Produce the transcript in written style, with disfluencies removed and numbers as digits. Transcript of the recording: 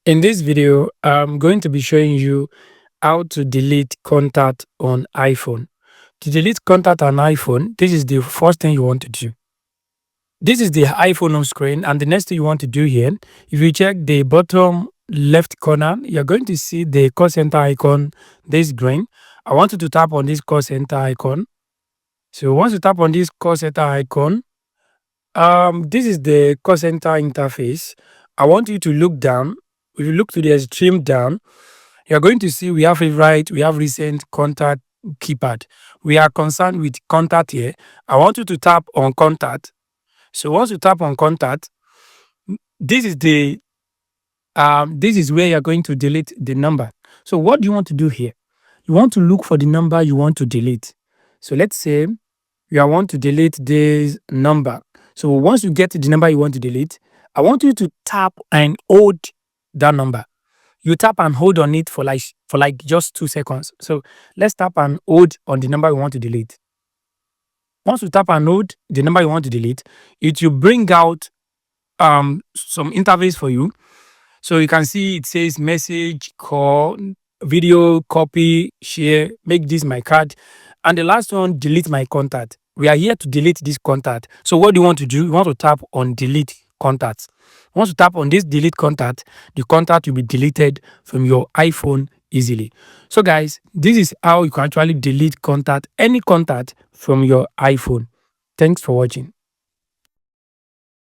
In this video, I'm going to be showing you how to delete contact on iPhone. To delete contact on iPhone, this is the first thing you want to do. This is the iPhone on screen, and the next thing you want to do here, if you check the bottom left corner, you're going to see the call center icon, this green. I want you to tap on this call center icon. So once you tap on this call center icon, this is the call center interface. I want you to look down. If you look to the extreme down, you're going to see we have favorite, we have recent, contact, keypad. We are concerned with contact here. I want you to tap on contact. So once you tap on contact, this is the this is where you're going to delete the number. So what do you want to do here? You want to look for the number you want to delete. So let's say you want to delete this number. So once you get the number you want to delete, I want you to tap and hold that number. You tap and hold on it for like just 2 seconds. So let's tap and hold on the number you want to delete. Once you tap and hold the number you want to delete, it will bring out some interface for you. So you can see it says message, call, video, copy, share, make this my card. And the last one, delete my contact. We are here to delete this contact. So what do you want to do? You want to tap on delete contacts. Once you tap on this delete contact, the contact will be deleted from your iPhone easily. So guys, this is how you can actually delete contact, any contact from your iPhone. Thanks for watching.